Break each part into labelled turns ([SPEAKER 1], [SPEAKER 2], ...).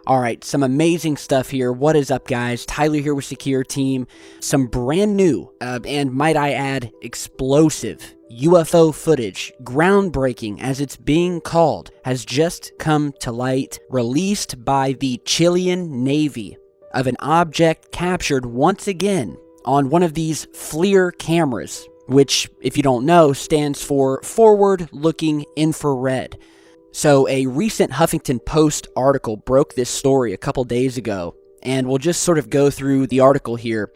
[SPEAKER 1] Alright, some amazing stuff here. What is up, guys? Tyler here with Secure Team. Some brand new, and might I add, explosive UFO footage, groundbreaking as it's being called, has just come to light, released by the Chilean Navy, of an object captured once again on one of these FLIR cameras, which, if you don't know, stands for Forward-Looking Infrared. So a recent Huffington Post article broke this story a couple days ago, and we'll just sort of go through the article here.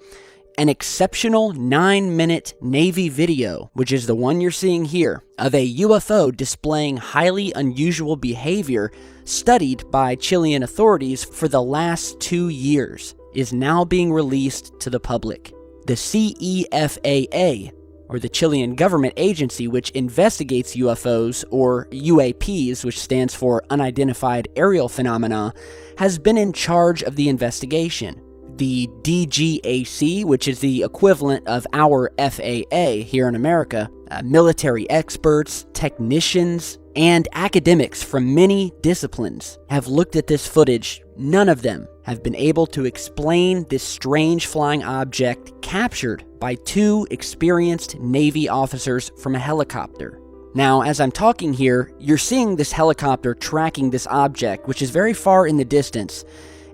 [SPEAKER 1] An exceptional 9-minute Navy video, which is the one you're seeing here, of a UFO displaying highly unusual behavior studied by Chilean authorities for the last 2 years, is now being released to the public. The CEFAA, or the Chilean government agency which investigates UFOs, or UAPs, which stands for Unidentified Aerial Phenomena, has been in charge of the investigation. The DGAC, which is the equivalent of our FAA here in America, military experts, technicians, and academics from many disciplines have looked at this footage. None of them have been able to explain this strange flying object captured by 2 experienced Navy officers from a helicopter. Now, as I'm talking here, you're seeing this helicopter tracking this object, which is very far in the distance,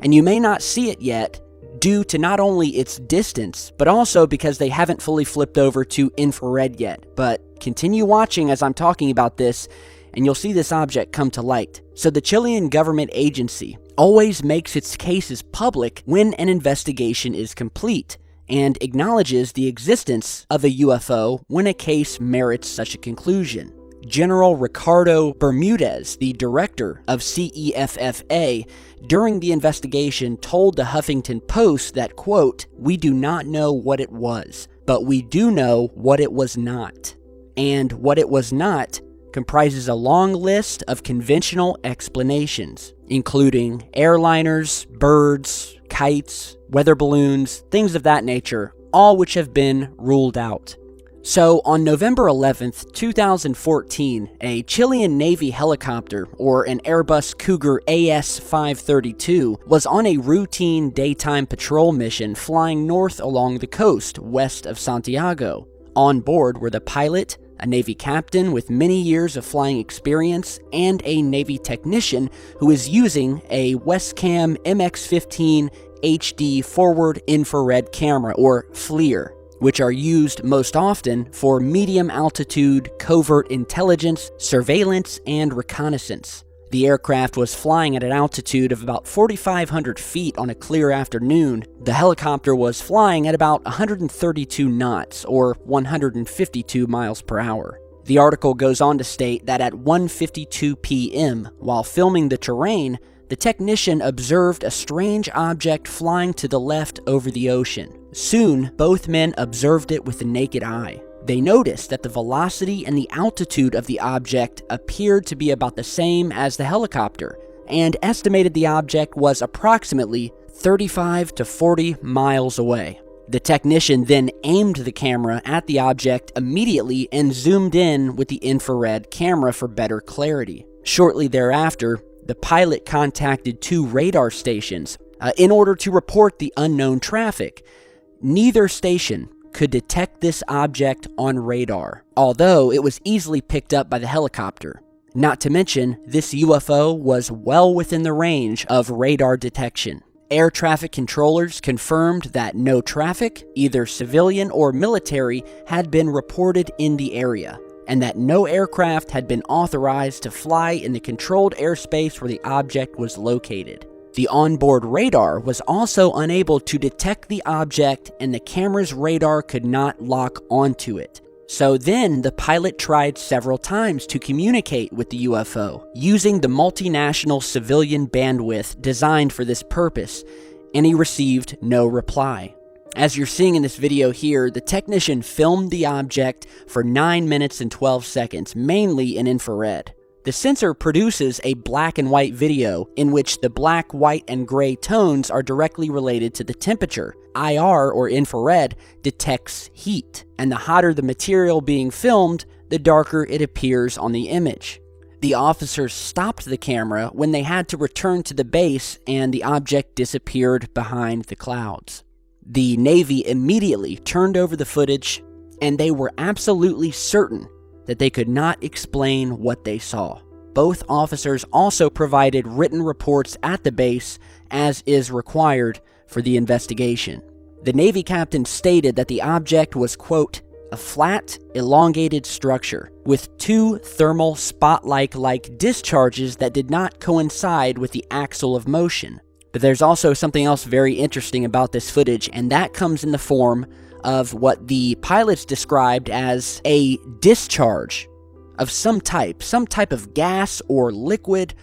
[SPEAKER 1] and you may not see it yet due to not only its distance, but also because they haven't fully flipped over to infrared yet. But continue watching as I'm talking about this, and you'll see this object come to light. So the Chilean government agency always makes its cases public when an investigation is complete, and acknowledges the existence of a UFO when a case merits such a conclusion. General Ricardo Bermudez, the director of CEFFA, during the investigation told the Huffington Post that, quote, "We do not know what it was, but we do know what it was not." And what it was not comprises a long list of conventional explanations, including airliners, birds, kites, weather balloons, things of that nature, all which have been ruled out. So, on November 11th, 2014, a Chilean Navy helicopter, or an Airbus Cougar AS-532, was on a routine daytime patrol mission flying north along the coast west of Santiago. On board were the pilot, a Navy captain with many years of flying experience, and a Navy technician who is using a Westcam MX-15 HD forward infrared camera, or FLIR, which are used most often for medium-altitude covert intelligence, surveillance, and reconnaissance. The aircraft was flying at an altitude of about 4,500 feet on a clear afternoon. The helicopter was flying at about 132 knots, or 152 miles per hour. The article goes on to state that at 1:52 p.m., while filming the terrain, the technician observed a strange object flying to the left over the ocean. Soon, both men observed it with the naked eye. They noticed that the velocity and the altitude of the object appeared to be about the same as the helicopter, and estimated the object was approximately 35 to 40 miles away. The technician then aimed the camera at the object immediately and zoomed in with the infrared camera for better clarity. Shortly thereafter, the pilot contacted 2 radar stations in order to report the unknown traffic. Neither station could detect this object on radar, although it was easily picked up by the helicopter. Not to mention, this UFO was well within the range of radar detection. Air traffic controllers confirmed that no traffic, either civilian or military, had been reported in the area, and that no aircraft had been authorized to fly in the controlled airspace where the object was located. The onboard radar was also unable to detect the object, and the camera's radar could not lock onto it. So then the pilot tried several times to communicate with the UFO, using the multinational civilian bandwidth designed for this purpose, and he received no reply. As you're seeing in this video here, the technician filmed the object for 9 minutes and 12 seconds, mainly in infrared. The sensor produces a black and white video in which the black, white, and gray tones are directly related to the temperature. IR, or infrared, detects heat, and the hotter the material being filmed, the darker it appears on the image. The officers stopped the camera when they had to return to the base and the object disappeared behind the clouds. The Navy immediately turned over the footage, and they were absolutely certain that they could not explain what they saw. Both officers also provided written reports at the base, as is required for the investigation. The Navy captain stated that the object was, quote, a flat, elongated structure with two thermal spotlight-like discharges that did not coincide with the axle of motion. But there's also something else very interesting about this footage, and that comes in the form of what the pilots described as a discharge of some type of gas or liquid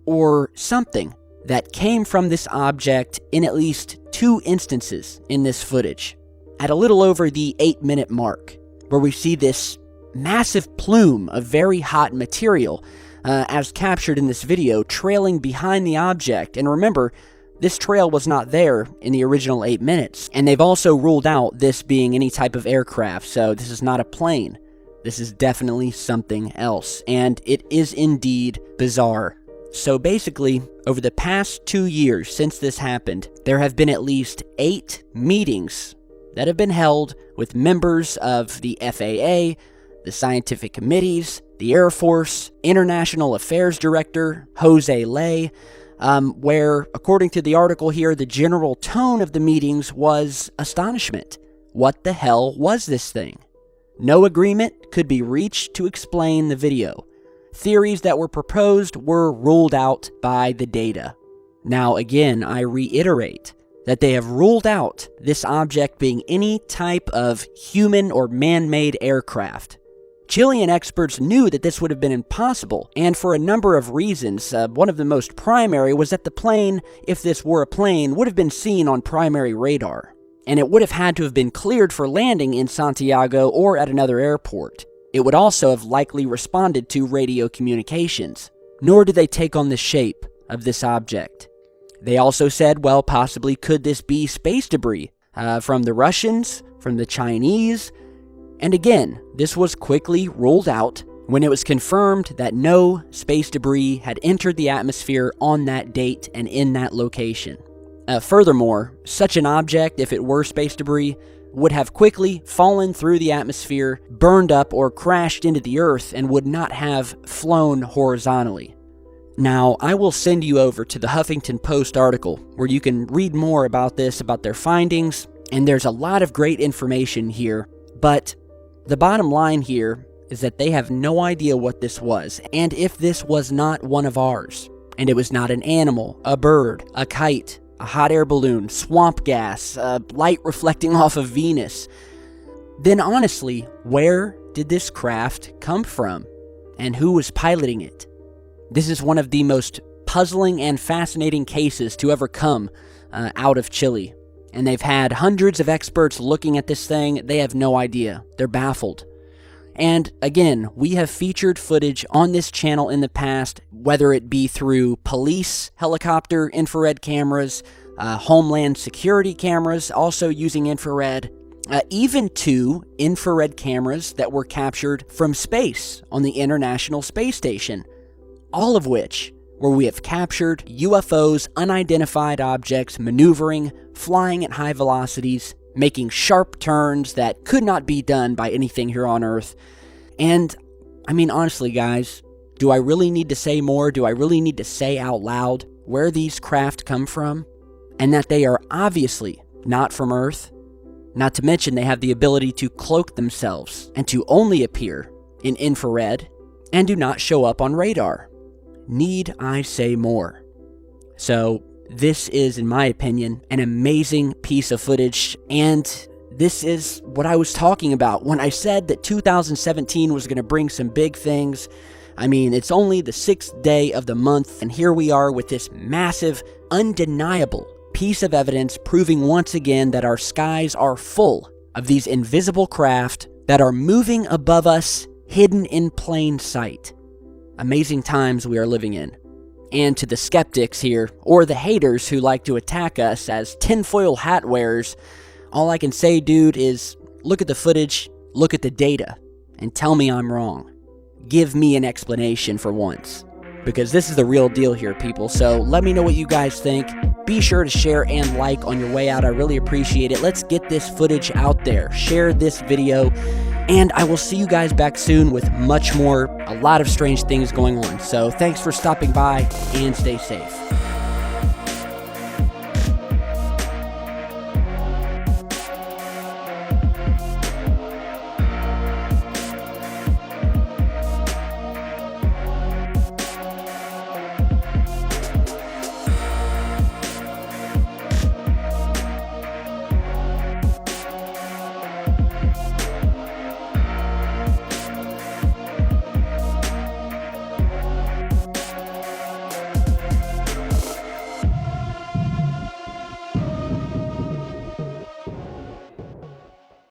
[SPEAKER 1] or something that came from this object in at least 2 instances in this footage. At a little over the 8-minute mark, where we see this massive plume of very hot material, as captured in this video, trailing behind the object. And remember, this trail was not there in the original 8 minutes, and they've also ruled out this being any type of aircraft, so this is not a plane. This is definitely something else, and it is indeed bizarre. So basically, over the past 2 years since this happened, there have been at least 8 meetings that have been held with members of the FAA, the scientific committees, the Air Force, International Affairs Director Jose Ley, where, according to the article here, the general tone of the meetings was astonishment. What the hell was this thing? No agreement could be reached to explain the video. Theories that were proposed were ruled out by the data. Now again, I reiterate that they have ruled out this object being any type of human or man-made aircraft. Chilean experts knew that this would have been impossible, and for a number of reasons. One of the most primary was that the plane, if this were a plane, would have been seen on primary radar, and it would have had to have been cleared for landing in Santiago or at another airport. It would also have likely responded to radio communications. Nor did they take on the shape of this object. They also said, well, possibly could this be space debris from the Russians, from the Chinese? And again, this was quickly ruled out when it was confirmed that no space debris had entered the atmosphere on that date and in that location. Furthermore, such an object, if it were space debris, would have quickly fallen through the atmosphere, burned up, or crashed into the Earth and would not have flown horizontally. Now, I will send you over to the Huffington Post article where you can read more about this, about their findings, and there's a lot of great information here, but the bottom line here is that they have no idea what this was, and if this was not one of ours, and it was not an animal, a bird, a kite, a hot air balloon, swamp gas, light reflecting off of Venus, then honestly, where did this craft come from? And who was piloting it? This is one of the most puzzling and fascinating cases to ever come out of Chile. And they've had hundreds of experts looking at this thing. They have no idea. They're baffled. And again, we have featured footage on this channel in the past, whether it be through police helicopter infrared cameras, homeland security cameras also using infrared, even to infrared cameras that were captured from space on the International Space Station, all of which where we have captured UFOs, unidentified objects, maneuvering, flying at high velocities, making sharp turns that could not be done by anything here on Earth. And, I mean, honestly, guys, do I really need to say more? Do I really need to say out loud where these craft come from? And that they are obviously not from Earth? Not to mention they have the ability to cloak themselves and to only appear in infrared and do not show up on radar. Need I say more? So, this is, in my opinion, an amazing piece of footage, and this is what I was talking about when I said that 2017 was going to bring some big things. I mean, it's only the 6th day of the month, and here we are with this massive, undeniable piece of evidence proving once again that our skies are full of these invisible craft that are moving above us, hidden in plain sight. Amazing times we are living in. And to the skeptics here, or the haters who like to attack us as tinfoil hat wearers, all I can say, dude, is look at the footage, look at the data, and tell me I'm wrong. give me an explanation for once, because this is the real deal here, people. So let me know what you guys think. Be sure to share and like on your way out. I really appreciate it. Let's get this footage out there. Share this video, and I will see you guys back soon with much more, a lot of strange things going on. So thanks for stopping by, and stay safe.